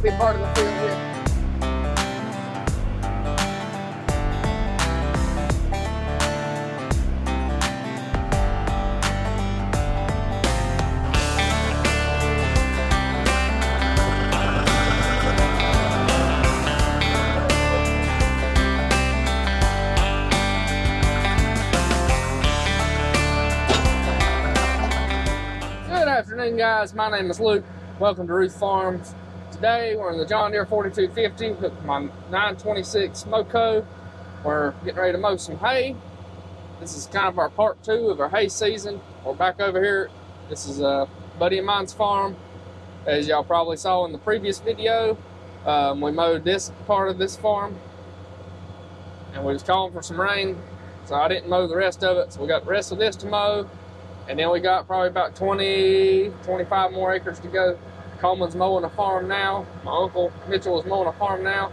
be part of the field here. Good afternoon, guys. My name is Luke. Welcome to Ruth Farms. Today we're in the John Deere 4250 with my 926 Moco. We're getting ready to mow some hay. This is kind of our part 2 of our hay season. We're back over here. This is a buddy of mine's farm. As y'all probably saw in the previous video, we mowed this part of this farm and we was calling for some rain, so I didn't mow the rest of it. So we got the rest of this to mow, and then we got probably about 25 more acres to go. Coleman's mowing a farm now. My uncle Mitchell is mowing a farm now.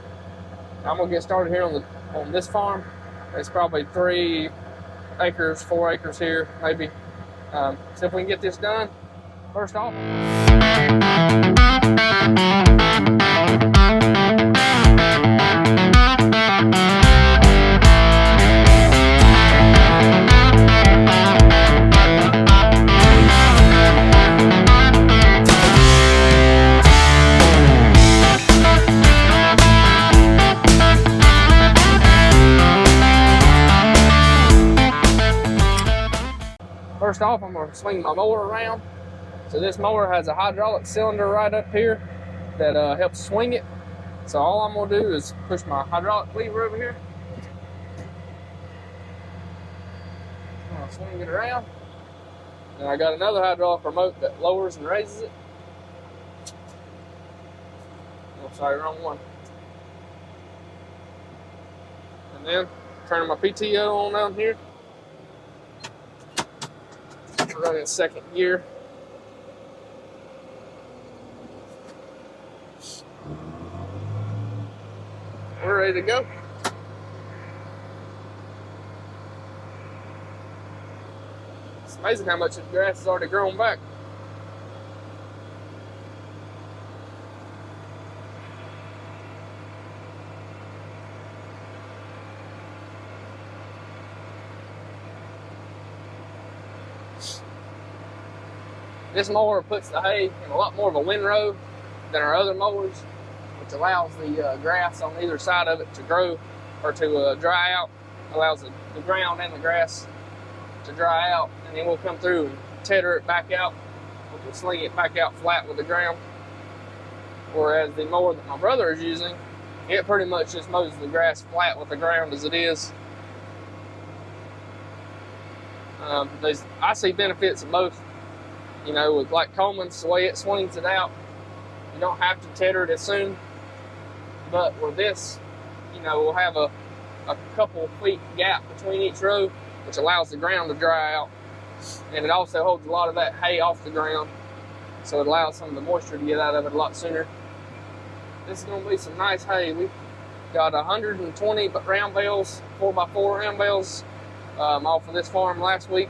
I'm gonna get started here on this farm. It's probably 3 acres, 4 acres here, maybe. See if we can get this done. First off, I'm going to swing my mower around. So this mower has a hydraulic cylinder right up here that helps swing it. So all I'm going to do is push my hydraulic lever over here. I'm going to swing it around. And I got another hydraulic remote that lowers and raises it. Oh, sorry, wrong one. And then turning my PTO on down here. Running in second gear. We're ready to go. It's amazing how much of the grass has already grown back. This mower puts the hay in a lot more of a windrow than our other mowers, which allows the grass on either side of it to grow or to dry out. Allows the ground and the grass to dry out, and then we'll come through and tether it back out. We'll sling it back out flat with the ground. Whereas the mower that my brother is using, it pretty much just mows the grass flat with the ground as it is. I see benefits in both. You know, with like Coleman's, the way it swings it out, you don't have to tether it as soon. But with this, you know, we'll have a couple feet gap between each row, which allows the ground to dry out. And it also holds a lot of that hay off the ground, so it allows some of the moisture to get out of it a lot sooner. This is going to be some nice hay. We got 120 round bales, 4x4 round bales off of this farm last week.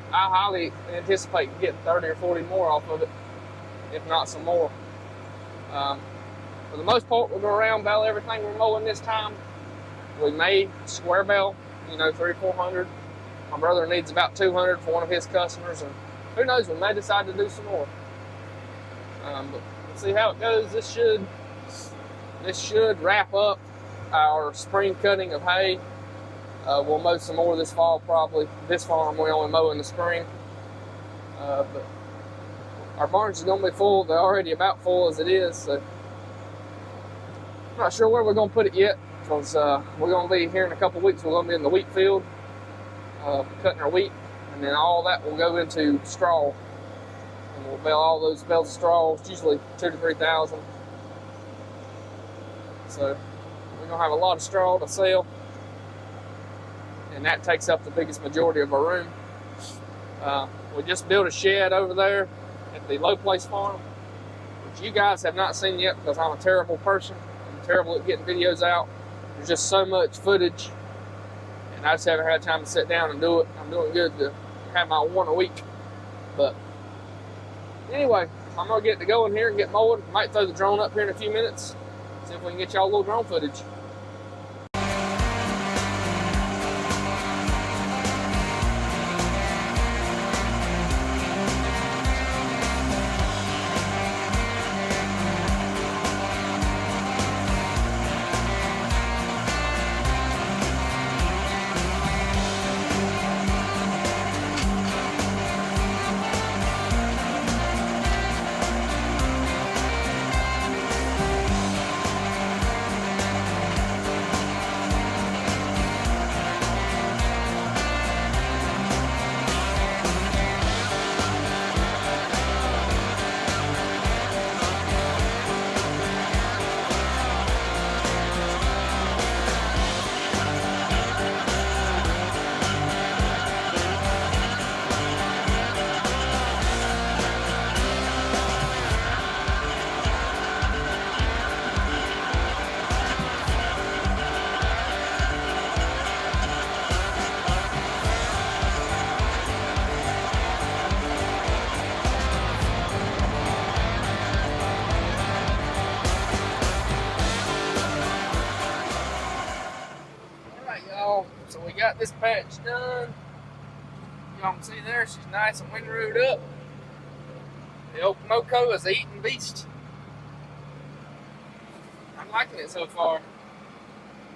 I highly anticipate getting 30 or 40 more off of it, if not some more. For the most part, we'll go around bale everything we're mowing this time. We may square bale, you know, 300-400. My brother needs about 200 for one of his customers, and who knows, we may decide to do some more. But let's see how it goes. This should wrap up our spring cutting of hay. We'll mow some more this fall probably. This farm we only mow in the spring. But our barns are going to be full. They're already about full as it is. So I'm not sure where we're going to put it yet, because we're going to be here in a couple weeks. We're going to be in the wheat field, cutting our wheat, and then all that will go into straw. And we'll bale all those bales of straw. It's usually 2,000 to 3,000. So we're going to have a lot of straw to sell. And that takes up the biggest majority of our room. We just built a shed over there at the Low Place Farm, which you guys have not seen yet because I'm a terrible person. I'm terrible at getting videos out. There's just so much footage, and I just haven't had time to sit down and do it. I'm doing good to have my one a week. But anyway, I'm gonna get to go in here and get mowing. Might throw the drone up here in a few minutes. See if we can get y'all a little drone footage. So we got this patch done. Y'all can see there, she's nice and windrowed up. The old Moco is an eating beast. I'm liking it so far.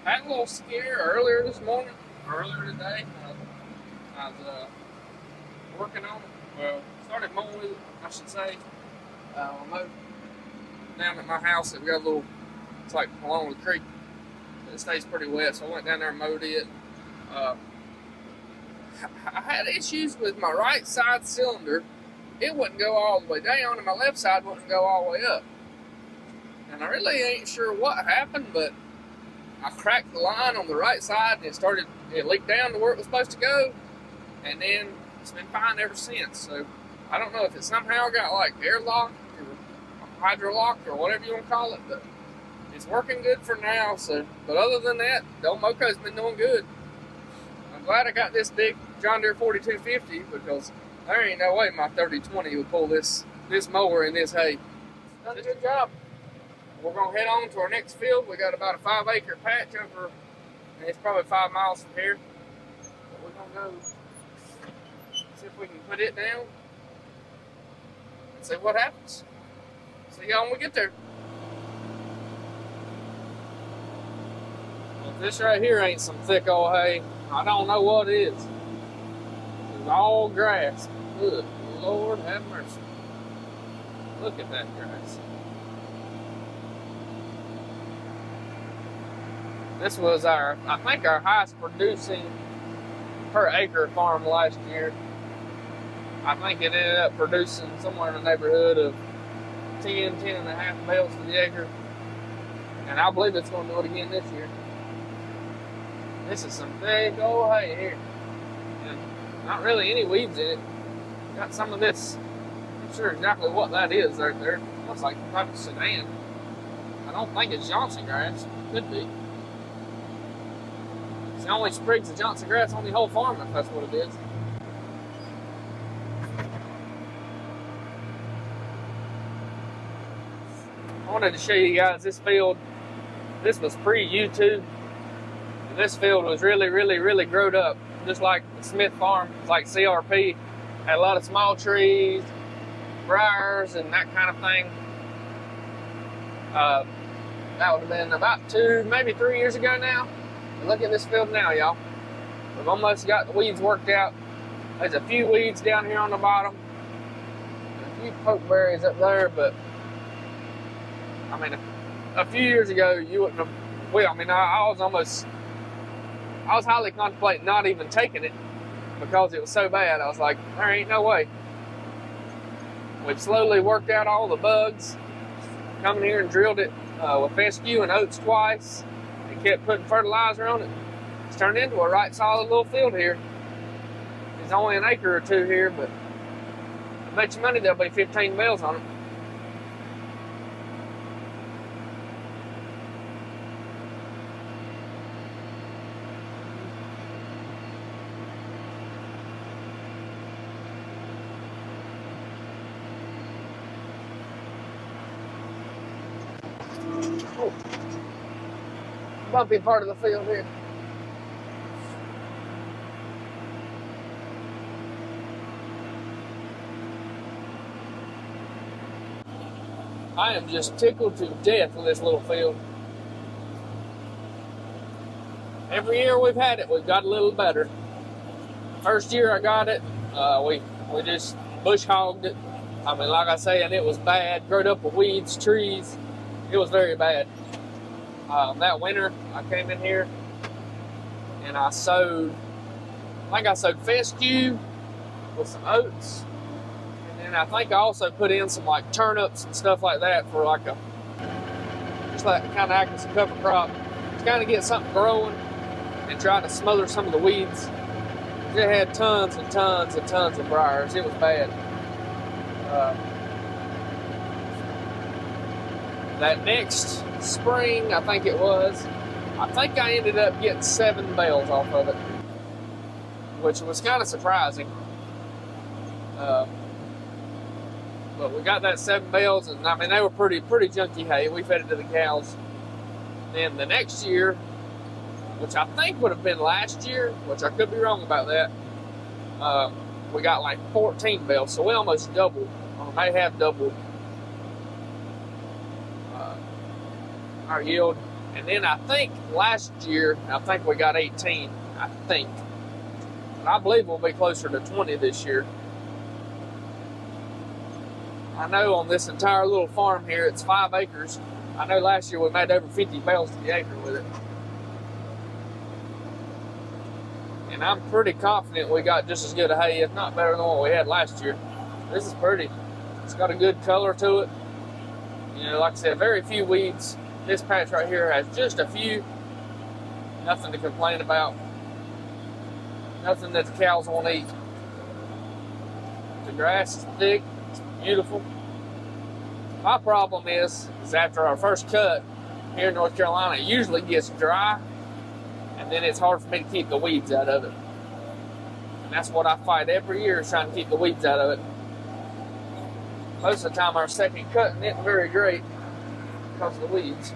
I had a little scare earlier this morning, earlier today. I was working on it. Well, started mowing with it, I should say. I mowed down at my house. We got a little, it's like along the creek. It stays pretty wet, so I went down there and mowed it. I had issues with my right side cylinder. It wouldn't go all the way down, and my left side wouldn't go all the way up. And I really ain't sure what happened, but I cracked the line on the right side, and it leaked down to where it was supposed to go, and then it's been fine ever since. So I don't know if it somehow got like airlocked or hydrolocked or whatever you want to call it, but it's working good for now. So, but other than that, the old Moco's been doing good. I'm glad I got this big John Deere 4250 because there ain't no way my 3020 would pull this mower in this hay. Done a good job. We're gonna head on to our next field. We got about a 5-acre patch over, and it's probably 5 miles from here. But we're gonna go see if we can put it down and see what happens. See y'all when we get there. Well, this right here ain't some thick old hay. I don't know what it is. It's all grass. Good Lord have mercy. Look at that grass. This was I think our highest producing per acre farm last year. I think it ended up producing somewhere in the neighborhood of 10 and a half bales to the acre. And I believe it's going to do it again this year. This is some big old hay here. And not really any weeds in it. Got some of this. I'm not sure exactly what that is right there. Looks like some type of sedan. I don't think it's Johnson grass. Could be. It's the only sprigs of Johnson grass on the whole farm, if that's what it is. I wanted to show you guys this field. This was pre-YouTube. This field was really growed up, just like the Smith farm, like CRP. Had a lot of small trees, briars, and that kind of thing. That would have been about 2, maybe 3 years ago now. And look at this field now, y'all. We've almost got the weeds worked out. There's a few weeds down here on the bottom, and a few pokeberries up there, but I mean, a few years ago, you wouldn't have. Well, I mean, I was highly contemplating not even taking it because it was so bad. I was like, there ain't no way. We've slowly worked out all the bugs. Come in here and drilled it with fescue and oats twice and kept putting fertilizer on it. It's turned into a right solid little field here. It's only an acre or two here, but I bet you money there'll be 15 bales on it. bumpy part of the field here. I am just tickled to death with this little field. Every year we've had it, we've got a little better. First year I got it, we just bush hogged it. I mean, like I say, and it was bad. Growed up with weeds, trees. It was very bad. That winter, I came in here and I sowed fescue with some oats. And I think I also put in some like turnips and stuff like that for like just like kind of act as a cover crop to kind of get something growing and try to smother some of the weeds. It had tons and tons and tons of briars. It was bad. That next spring, I think I ended up getting 7 bales off of it, which was kind of surprising. But we got that 7 bales, and I mean, they were pretty junky hay. We fed it to the cows. Then the next year, which I think would have been last year, which I could be wrong about that, we got like 14 bales, so we almost doubled, or may have doubled our yield. And then I think last year, we got 18, I think. But I believe we'll be closer to 20 this year. I know on this entire little farm here, it's 5 acres. I know last year we made over 50 bales to the acre with it. And I'm pretty confident we got just as good a hay, if not better than what we had last year. This is pretty. It's got a good color to it. You know, like I said, very few weeds. This patch right here has just a few. Nothing to complain about. Nothing that the cows won't eat. The grass is thick. It's beautiful. My problem is after our first cut here in North Carolina, it usually gets dry, and then it's hard for me to keep the weeds out of it. And that's what I fight every year, is trying to keep the weeds out of it. Most of the time our second cutting isn't very great because of the weeds.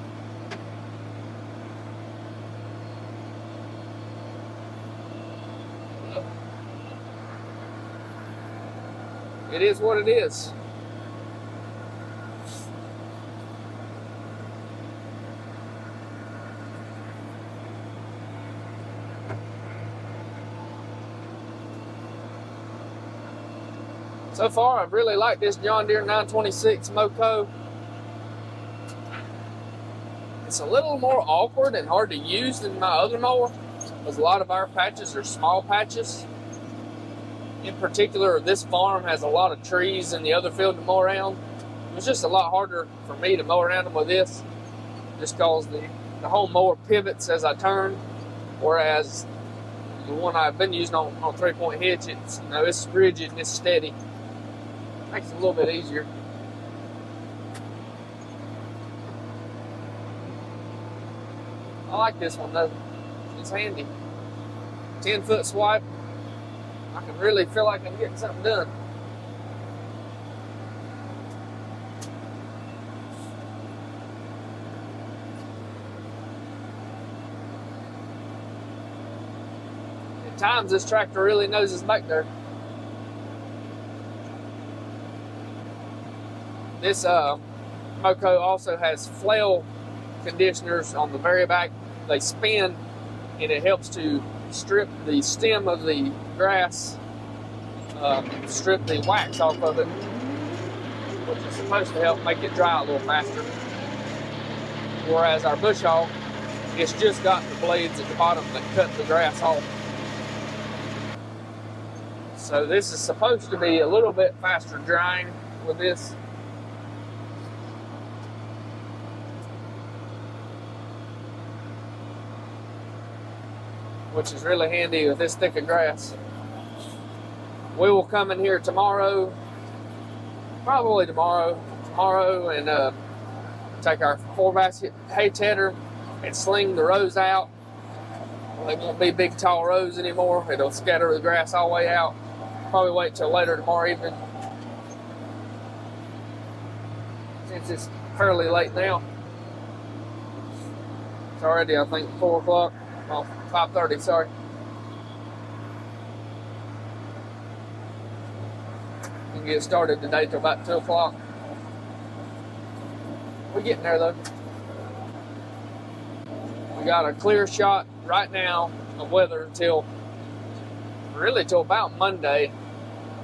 It is what it is. So far, I've really liked this John Deere 926 Moco. It's a little more awkward and hard to use than my other mower, because a lot of our patches are small patches. In particular, this farm has a lot of trees in the other field to mow around. It's just a lot harder for me to mow around them with this, just because the whole mower pivots as I turn, whereas the one I've been using on 3-point hitch, it's rigid and it's steady. Makes it a little bit easier. I like this one though. It's handy. 10-foot swipe. I can really feel like I'm getting something done. At times this tractor really knows it's back there. This Moco also has flail conditioners on the very back. They spin, and it helps to strip the stem of the grass, strip the wax off of it, which is supposed to help make it dry a little faster. Whereas our bush hog, it's just got the blades at the bottom that cut the grass off. So this is supposed to be a little bit faster drying with this. Which is really handy with this thick of grass. We will come in here tomorrow, probably tomorrow, and take our 4-basket hay tedder and sling the rows out. They won't be big, tall rows anymore. It'll scatter the grass all the way out. Probably wait till later tomorrow evening, since it's fairly late now. It's already, I think, 4 o'clock. Oh, 5:30, sorry. We can get started today till about 2 o'clock. We're getting there though. We got a clear shot right now of weather till about Monday.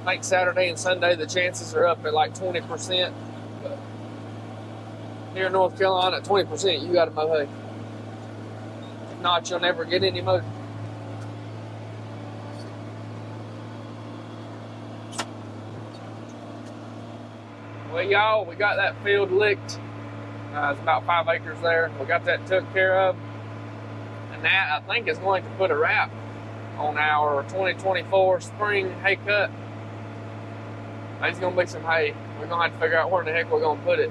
I think Saturday and Sunday the chances are up at like 20%. But here in North Carolina at 20%, you got to mow hay. If not, you'll never get any mowed. Well, y'all, we got that field licked. It's about 5 acres there. We got that took care of. And that, I think, is going to put a wrap on our 2024 spring hay cut. There's going to be some hay. We're going to have to figure out where in the heck we're going to put it.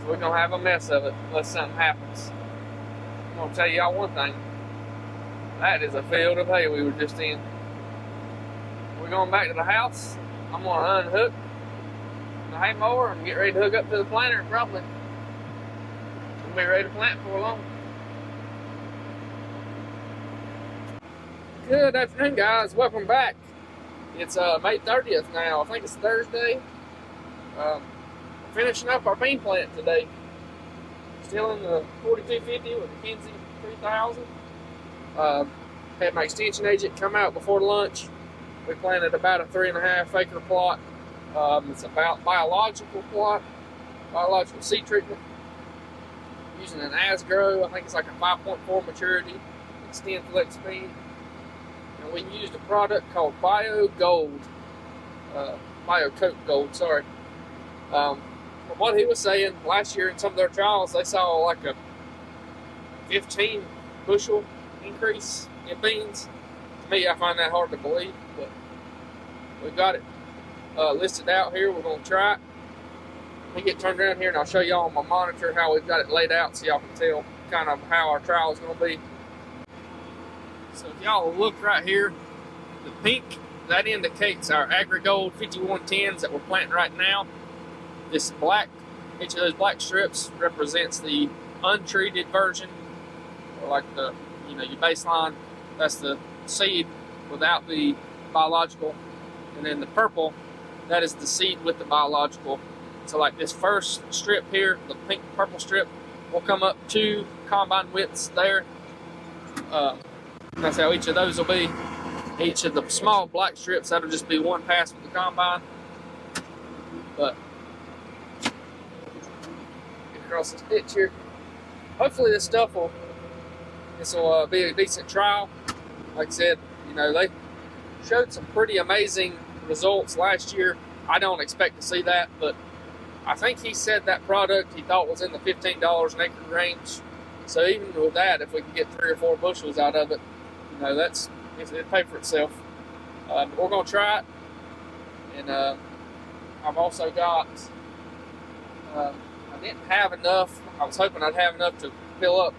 So we're going to have a mess of it unless something happens. I'm going to tell y'all one thing. That is a field of hay we were just in. We're going back to the house. I'm going to unhook the hay mower and get ready to hook up to the planter probably. We'll be ready to plant for long. Good afternoon, guys. Welcome back. It's May 30th now. I think it's Thursday. Finishing up our bean plant today. Still in the 4250 with the Kinsey 3000. Had my extension agent come out before lunch. We planted about a 3.5 acre plot. It's about biological plot, biological seed treatment. Using an Asgrow. I think it's like a 5.4 maturity extend flex bean. And we used a product called Bio Gold, Bio Coat Gold, sorry. From what he was saying, last year in some of their trials, they saw like a 15 bushel increase in beans. To me, I find that hard to believe, but we've got it listed out here. We're going to try it. Let me get turned around here and I'll show y'all on my monitor how we've got it laid out so y'all can tell kind of how our trial is going to be. So if y'all look right here, the pink, that indicates our AgriGold 5110s that we're planting right now. This black, each of those black strips represents the untreated version, or like the, your baseline. That's the seed without the biological. And then the purple, that is the seed with the biological. So like this first strip here, the pink purple strip, will come up 2 combine widths there. That's how each of those will be. Each of the small black strips, that'll just be 1 pass with the combine. But get across this ditch here. Hopefully this will be a decent trial. Like I said, they showed some pretty amazing results last year. I don't expect to see that, but I think he said that product he thought was in the $15 an acre range. So even with that, if we can get 3 or 4 bushels out of it, it'll pay for itself. But we're going to try it. And I've also got, I didn't have enough. I was hoping I'd have enough to fill up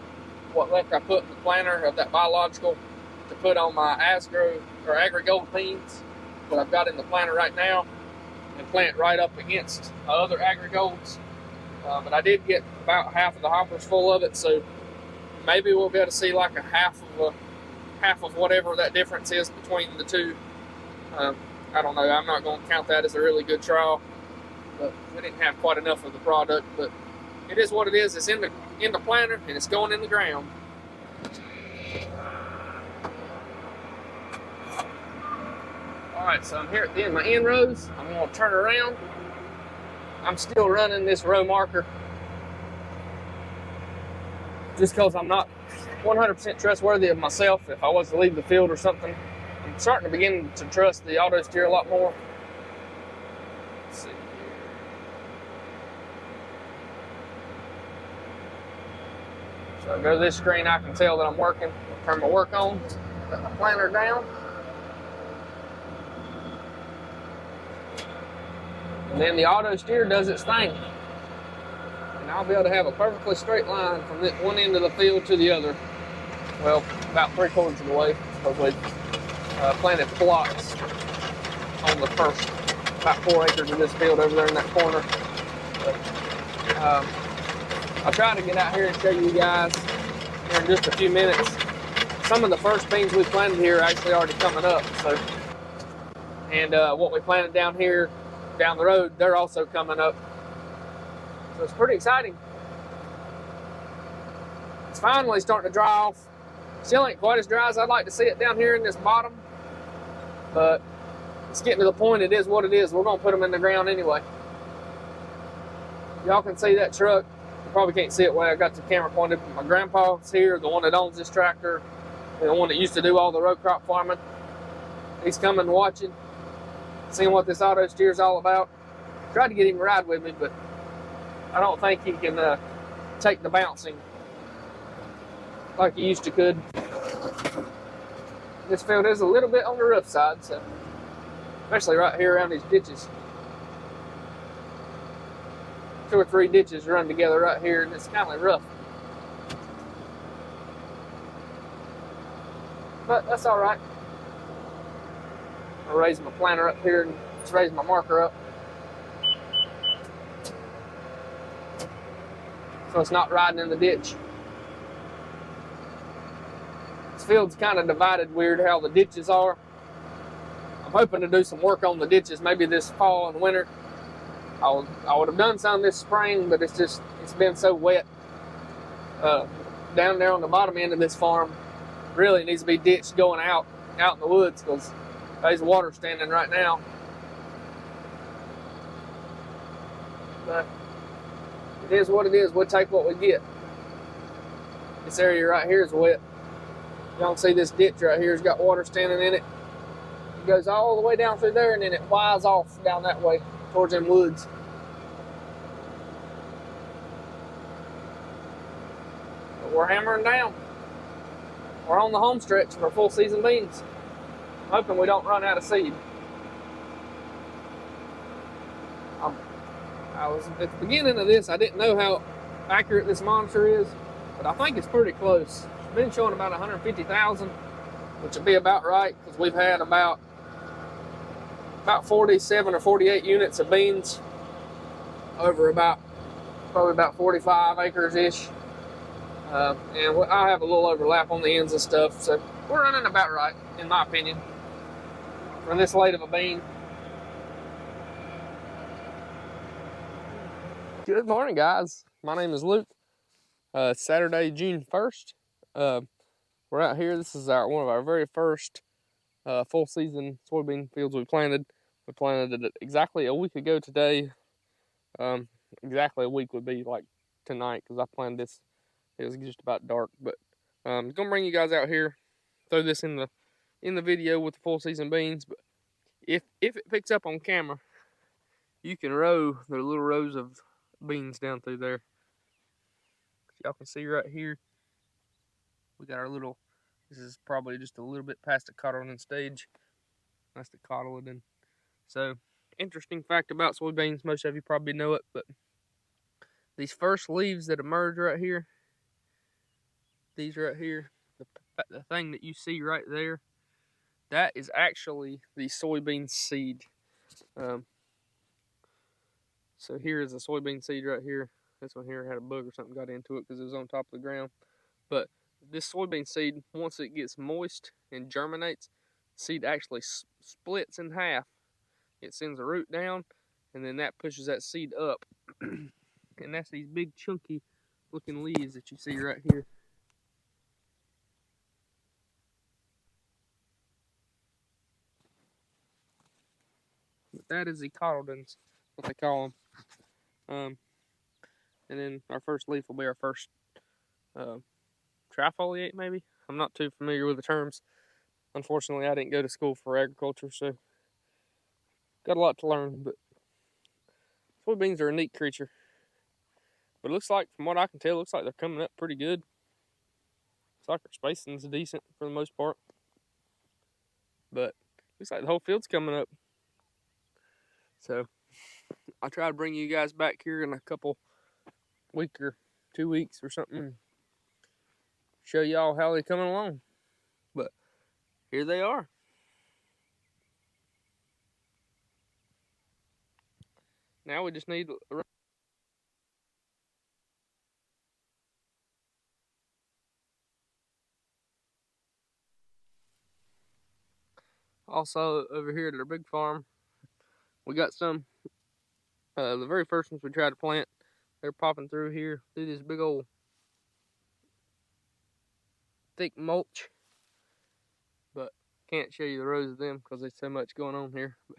what left I put in the planter of that biological to put on my Asgrow or AgriGold beans that I've got in the planter right now and plant right up against other AgriGolds. But I did get about half of the hoppers full of it, so maybe we'll be able to see like a half of whatever that difference is between the two. I don't know. I'm not going to count that as a really good trial, but we didn't have quite enough of the product. But it is what it is. It's in the planter and it's going in the ground. All right, so I'm here at the end of my end rows. I'm going to turn around. I'm still running this row marker just because I'm not 100% trustworthy of myself. If I was to leave the field or something, I'm starting to begin to trust the auto steer a lot more. Let's see. So I go to this screen, I can tell that I'm working. I'll turn my work on, put my planter down. And then the auto steer does its thing. And I'll be able to have a perfectly straight line from this one end of the field to the other. Well, about 3/4 of the way, because we planted plots on the first about 4 acres of this field over there in that corner. But, I'll try to get out here and show you guys in just a few minutes. Some of the first beans we planted here are actually already coming up. So, and what we planted down here, down the road, they're also coming up. So it's pretty exciting. It's finally starting to dry off. Still ain't quite as dry as I'd like to see it down here in this bottom, but it's getting to the point it is what it is. We're gonna put them in the ground anyway. Y'all can see that truck. You probably can't see it where I got the camera pointed. My grandpa's here, the one that owns this tractor, the one that used to do all the row crop farming. He's coming watching, seeing what this auto steer is all about. Tried to get him to ride with me, but I don't think he can take the bouncing like he used to could. This field is a little bit on the rough side, so especially right here around these ditches. 2 or 3 ditches run together right here, and it's kind of rough. But that's all right. I'll raise my planter up here and just raise my marker up, so it's not riding in the ditch. This field's kind of divided weird how the ditches are. I'm hoping to do some work on the ditches maybe this fall and winter. I would have done some this spring, but it's been so wet down there on the bottom end of this farm. Really needs to be ditched going out in the woods, because there's water standing right now. But it is what it is. We'll take what we get. This area right here is wet. Y'all can see this ditch right here has got water standing in it. It goes all the way down through there, and then it flies off down that way towards them woods. But we're hammering down. We're on the home stretch for full season beans. I'm hoping we don't run out of seed. I was at the beginning of this, I didn't know how accurate this monitor is, but I think it's pretty close. It's been showing about 150,000, which would be about right, because we've had about 47 or 48 units of beans over probably about 45 acres ish. And I have a little overlap on the ends and stuff, so we're running about right, in my opinion, for this late of a bean. Good morning, guys. My name is Luke. It's Saturday, June 1st. We're out here. This is one of our very first full season soybean fields we planted. We planted it exactly a week ago today. Exactly a week would be like tonight, because I planted this. It was just about dark, but I'm gonna bring you guys out here, throw this in the video with the full season beans. But if it picks up on camera, you can row the little rows of beans down through there. Y'all can see right here, we got our little, this is probably just a little bit past the cotyledon stage. That's the cotyledon. So, interesting fact about soybeans, most of you probably know it, but these first leaves that emerge right here, these right here, the thing that you see right there, that is actually the soybean seed. So here is a soybean seed right here. This one here had a bug or something got into it because it was on top of the ground. But this soybean seed, once it gets moist and germinates, the seed actually splits in half. It sends a root down, and then that pushes that seed up. And that's these big chunky looking leaves that you see right here. But that is the cotyledons, what they call them. And then our first leaf will be our first trifoliate, maybe. I'm not too familiar with the terms. Unfortunately, I didn't go to school for agriculture, so got a lot to learn. But soybeans are a neat creature. But it looks like, from what I can tell, it looks like they're coming up pretty good. Looks like our spacing's decent for the most part. But looks like the whole field's coming up. So I'll try to bring you guys back here in a couple weeks or 2 weeks or something, show y'all how they're coming along. But here they are. Now we just need a. Also over here at our big farm, we got some, the very first ones we tried to plant, they're popping through here, through this big old thick mulch. But can't show you the rows of them because there's so much going on here. But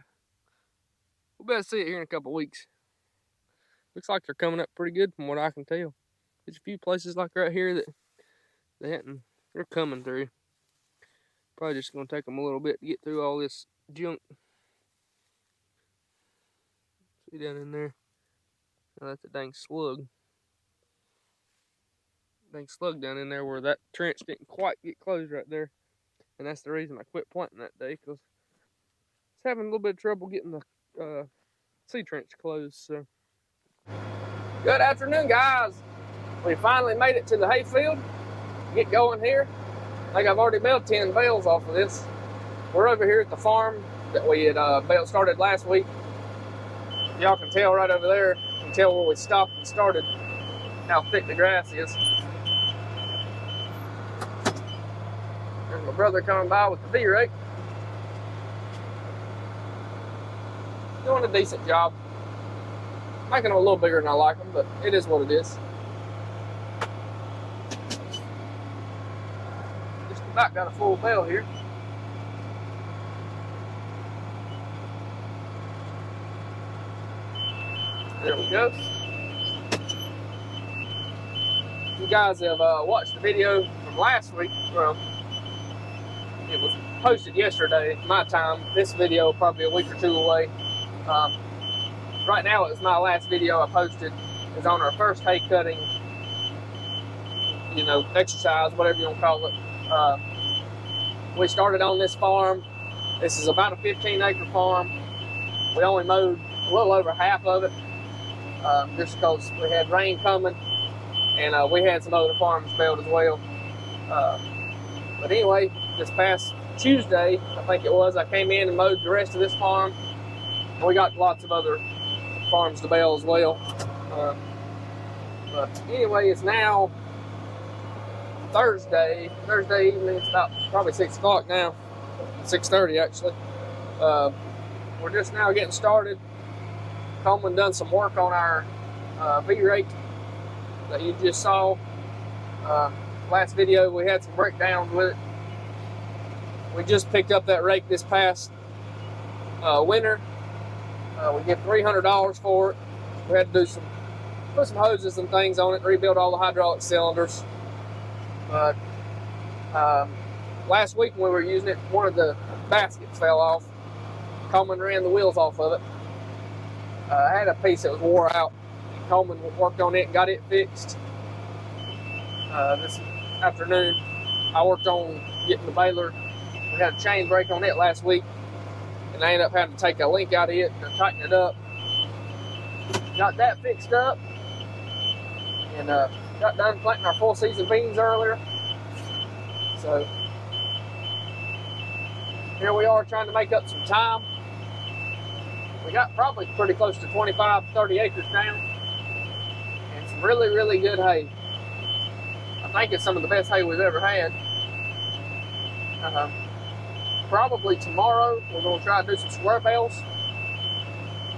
we'll better see it here in a couple weeks. Looks like they're coming up pretty good from what I can tell. There's a few places like right here that they're coming through. Probably just gonna take them a little bit to get through all this junk. See down in there? Oh, that's a dang slug. Dang slug down in there where that trench didn't quite get closed right there. And that's the reason I quit planting that day, because it's having a little bit of trouble getting the seed trench closed. So, good afternoon, guys. We finally made it to the hayfield. Get going here. I think I've already baled 10 bales off of this. We're over here at the farm that we had started last week. Y'all can tell right over there. You can tell where we stopped and started how thick the grass is. There's my brother coming by with the V-rake. Doing a decent job. Making them a little bigger than I like them, but it is what it is. Just about got a full bale here. There we go. You guys have watched the video from last week. Well, it was posted yesterday, my time. This video probably a week or two away. Right now, it was my last video I posted. It's on our first hay cutting, exercise, whatever you want to call it. We started on this farm. This is about a 15-acre farm. We only mowed a little over half of it, just because we had rain coming, and we had some other farms baled as well. But anyway, this past Tuesday, I think it was, I came in and mowed the rest of this farm. We got lots of other farms to bale as well. But anyway, it's now Thursday evening. It's about probably 6 o'clock now, 6:30 actually. We're just now getting started. Coleman done some work on our V-rake that you just saw. Last video we had some breakdowns with it. We just picked up that rake this past winter. We get $300 for it. We had to put some hoses and things on it, rebuild all the hydraulic cylinders. But last week when we were using it, one of the baskets fell off. Coleman ran the wheels off of it. I had a piece that was wore out. Coleman worked on it and got it fixed. This afternoon, I worked on getting the baler. We had a chain break on it last week, and I ended up having to take a link out of it and tighten it up. Got that fixed up, and got done planting our full season beans earlier. So here we are trying to make up some time. We got probably pretty close to 25, 30 acres now, and some really, really good hay. I think it's some of the best hay we've ever had. Probably tomorrow we're going to try to do some square bales.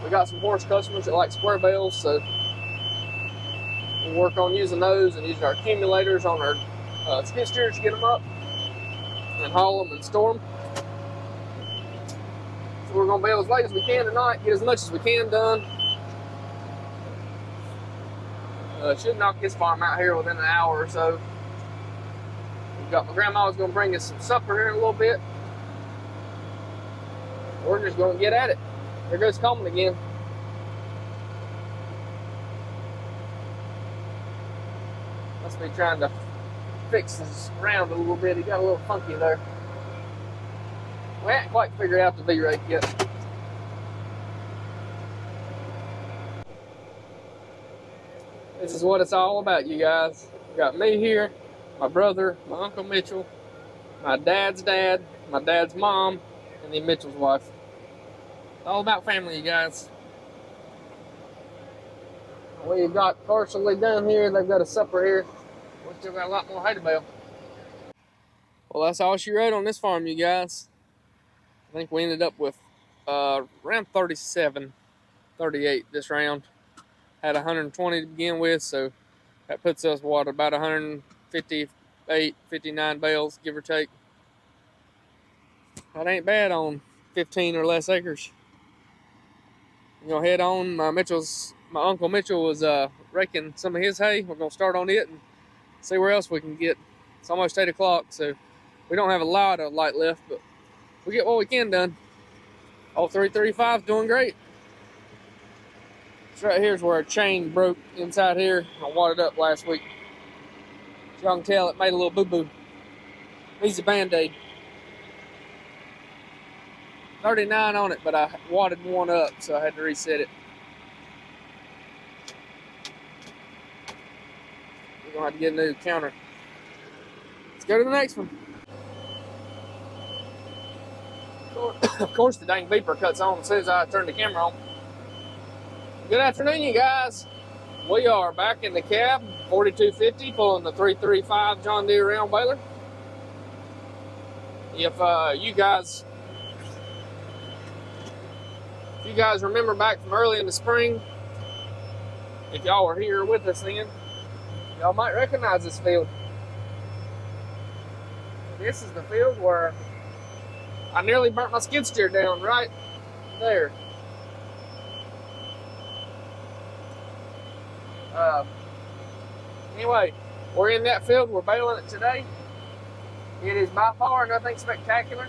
We got some horse customers that like square bales, so we'll work on using those and using our accumulators on our skid steers to get them up and haul them and store them. So we're going to bale as late as we can tonight, get as much as we can done. Should knock this farm out here within an hour or so. We've got my grandma's going to bring us some supper here in a little bit. We're just going to get at it. There goes Coleman again. Must be trying to fix his round a little bit. He got a little funky there. We haven't quite figured out the V-rake yet. This is what it's all about, you guys. Got me here, my brother, my Uncle Mitchell, my dad's dad, my dad's mom, and then Mitchell's wife. It's all about family, you guys. We've got partially done here. They've got a supper here. We still got a lot more hay to bale. Well, that's all she wrote on this farm, you guys. I think we ended up with around 37, 38 this round. Had 120 to begin with, so that puts us, what, about 158, 59 bales, give or take. That ain't bad on 15 or less acres. You know, head on. My Uncle Mitchell was raking some of his hay. We're going to start on it and see where else we can get. It's almost 8 o'clock, so we don't have a lot of light left, but we get what we can done. All 335's doing great. This right here is where a chain broke inside here. I watered up last week. As y'all can tell, it made a little boo-boo. Needs a Band-Aid. 39 on it, but I wadded one up, so I had to reset it. We're going to have to get a new counter. Let's go to the next one. Of course, the dang beeper cuts on as soon as I turn the camera on. Good afternoon, you guys. We are back in the cab, 4250, pulling the 335 John Deere round baler. If you guys remember back from early in the spring, if y'all were here with us then, y'all might recognize this field. This is the field where I nearly burnt my skid steer down right there. Anyway, we're in that field. We're baling it today. It is by far nothing spectacular,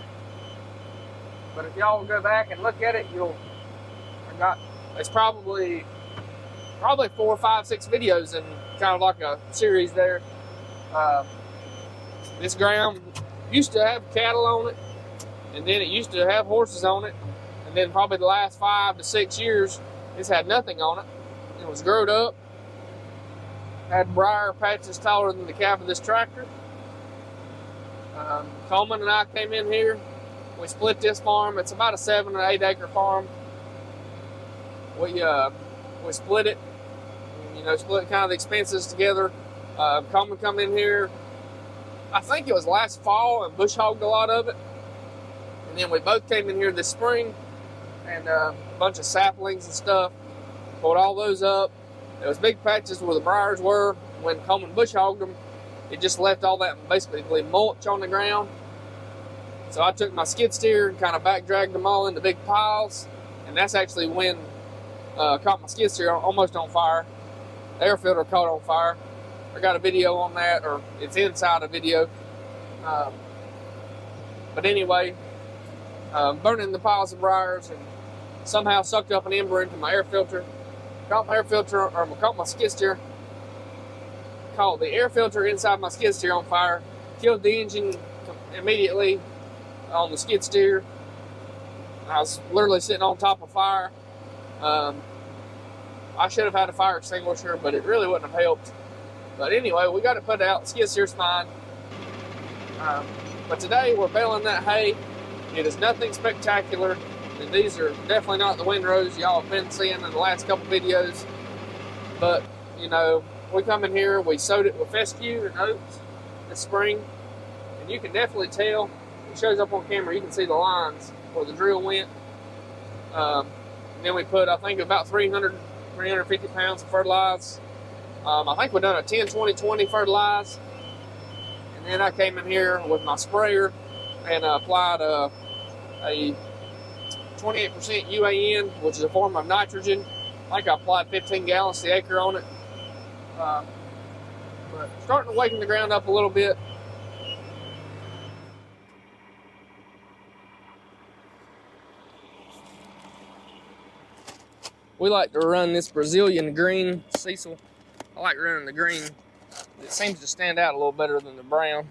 but if y'all will go back and look at it, it's probably 4, 5, 6 videos in kind of like a series there. This ground used to have cattle on it, and then it used to have horses on it, and then probably the last 5 to 6 years, it's had nothing on it. It was growed up, had briar patches taller than the cab of this tractor. Coleman and I came in here. We split this farm. It's about a 7 or 8 acre farm. We split it, split kind of the expenses together. Coleman come in here, I think it was last fall, and bush hogged a lot of it. And then we both came in here this spring, and a bunch of saplings and stuff. Pulled all those up. There was big patches where the briars were. When Coleman bush hogged them, it just left all that basically mulch on the ground. So I took my skid steer and kind of back dragged them all into big piles, and that's actually when caught my skid steer almost on fire. The air filter caught on fire. I got a video on that, or it's inside a video. But anyway, burning the piles of briars and somehow sucked up an ember into my air filter. Caught my skid steer. Caught the air filter inside my skid steer on fire. Killed the engine immediately on the skid steer. I was literally sitting on top of fire. I should have had a fire extinguisher, but it really wouldn't have helped. But anyway, we got it put out. Skid steer's fine. But today we're baling that hay. It is nothing spectacular. And these are definitely not the windrows y'all have been seeing in the last couple videos. But, we come in here, we sowed it with fescue and oats this spring. And you can definitely tell, it shows up on camera, you can see the lines where the drill went. And then we put, I think, about 350 pounds of fertilizer. I think we've done a 10-20-20 fertilize. And then I came in here with my sprayer and applied a 28% UAN, which is a form of nitrogen. I think I applied 15 gallons to the acre on it. But starting to waken the ground up a little bit. We like to run this Brazilian green Cecil. I like running the green. It seems to stand out a little better than the brown,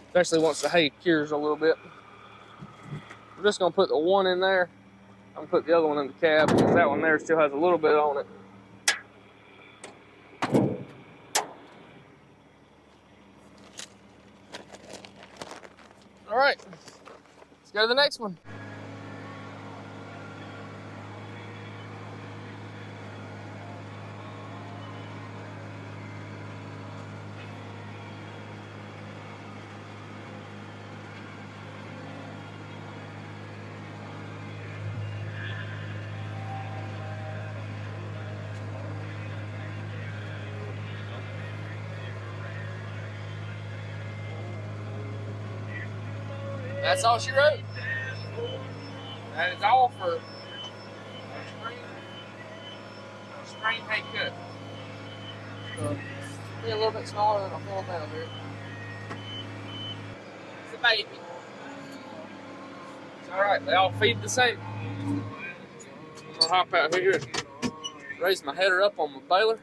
especially once the hay cures a little bit. We're just going to put the one in there. I'm going to put the other one in the cab because that one there still has a little bit on it. All right, let's go to the next one. That's all she wrote. That is all for spring hay cut. So, be a little bit smaller than a full bale here. It's a baby. It's alright, they all feed the same. I'll hop out here and raise my header up on my baler.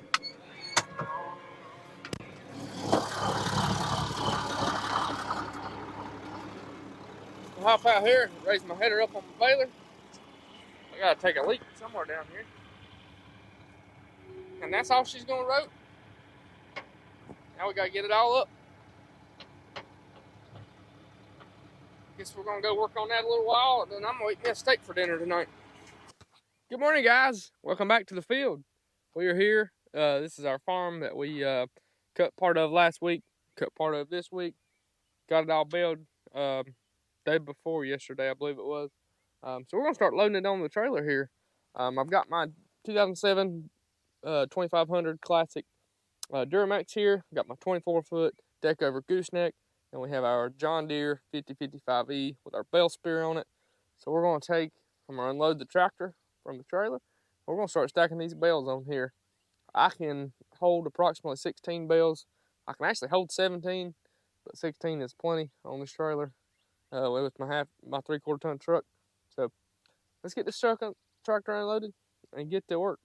I'll hop out here and raise my header up on my baler. I gotta take a leak somewhere down here. And that's all she's gonna rope. Now we gotta get it all up. Guess we're gonna go work on that a little while, and then I'm gonna eat me a steak for dinner tonight. Good morning, guys. Welcome back to the field. We are here. This is our farm that we cut part of last week, cut part of this week. Got it all baled day before yesterday, I believe it was. So we're gonna start loading it on the trailer here. I've got my 2007 2500 Classic Duramax here. Got my 24-foot deck over gooseneck, and we have our John Deere 5055E with our bale spear on it. So we're gonna unload the tractor from the trailer. We're gonna start stacking these bales on here. I can hold approximately 16 bales. I can actually hold 17, but 16 is plenty on this trailer with my 3/4 ton truck. So let's get this tractor unloaded and get to work.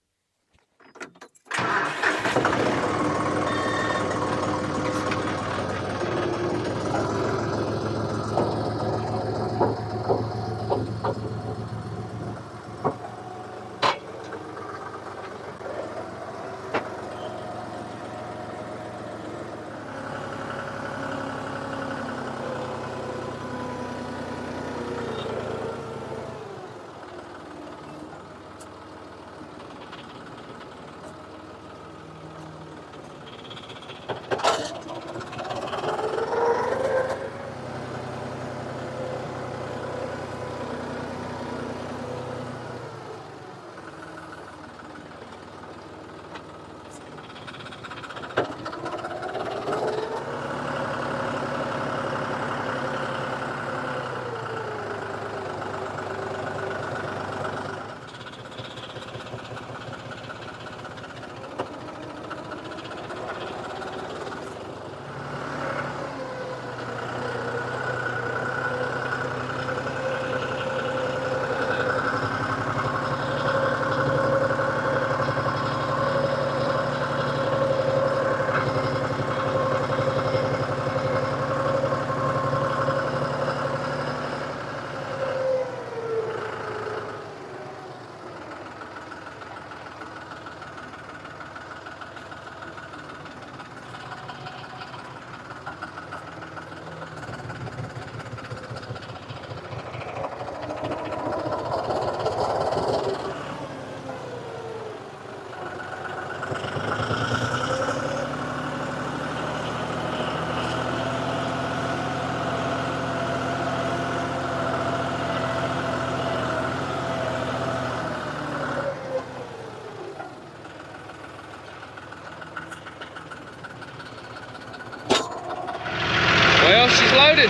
Well, she's loaded.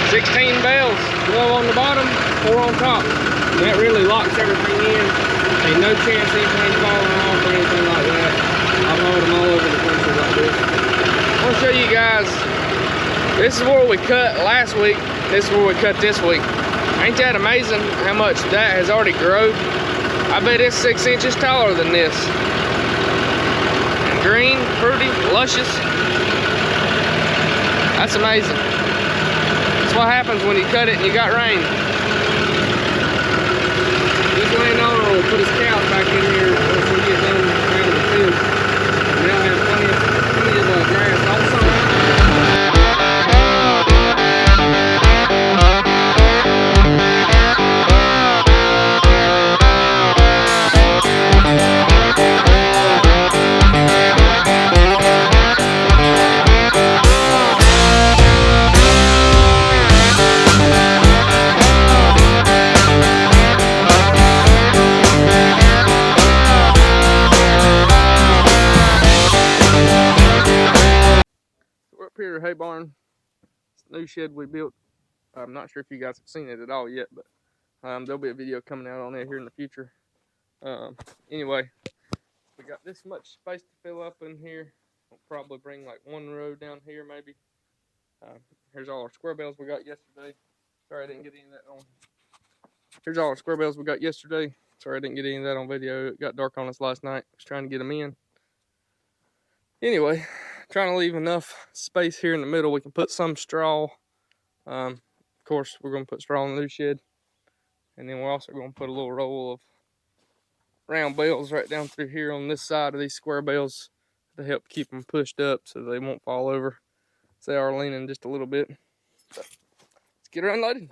16 bales, 12 on the bottom, 4 on top. And that really locks everything in. Ain't no chance anything's falling off or anything like that. I've hauled them all over the country like this. I want to show you guys, this is where we cut last week. This is where we cut this week. Ain't that amazing how much that has already grown? I bet it's 6 inches taller than this. And green, fruity, luscious. That's amazing. That's what happens when you cut it and you got rain. This landowner will put his cows back in here once we get done out of the field. And they'll have plenty of grass all summer. Hay barn, new shed we built. I'm not sure if you guys have seen it at all yet, but there'll be a video coming out on it here in the future. Anyway, we got this much space to fill up in here. We'll probably bring like one row down here maybe. Here's all our square bales we got yesterday. Sorry I didn't get any of that on. Here's all our square bales we got yesterday. Sorry I didn't get any of that on video. It got dark on us last night. I was trying to get them in. Anyway, trying to leave enough space here in the middle. We can put some straw. Of course, we're going to put straw in the new shed. And then we're also going to put a little roll of round bales right down through here on this side of these square bales to help keep them pushed up so they won't fall over. So they are leaning just a little bit. So let's get her unloaded.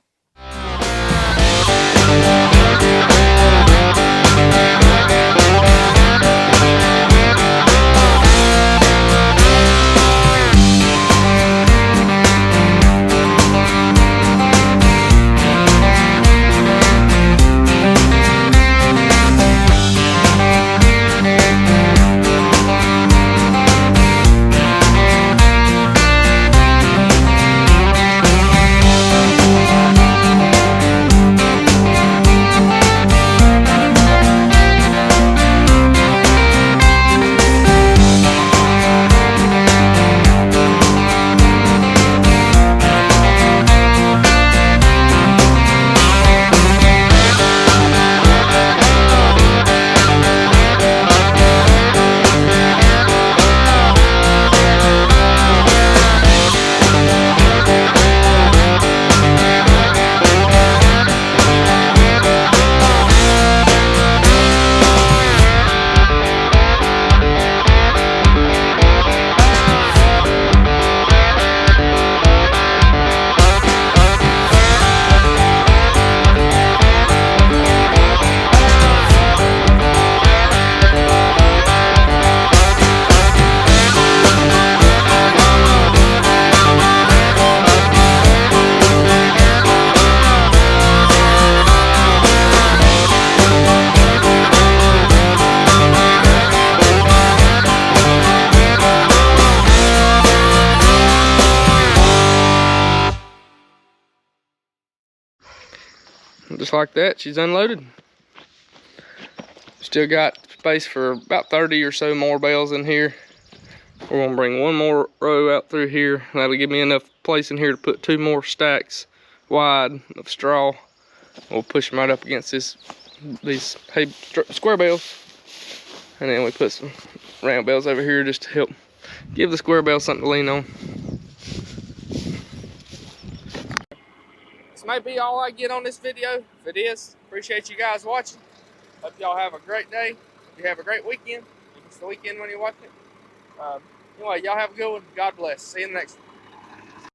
Just like that, she's unloaded. Still got space for about 30 or so more bales in here. We're gonna bring one more row out through here. That'll give me enough place in here to put 2 more stacks wide of straw. We'll push them right up against these hay square bales. And then we put some round bales over here just to help give the square bale something to lean on. This may be all I get on this video. If it is, appreciate you guys watching. Hope y'all have a great day. Hope you have a great weekend. If it's the weekend when you watch it. Anyway, y'all have a good one. God bless. See you in the next one.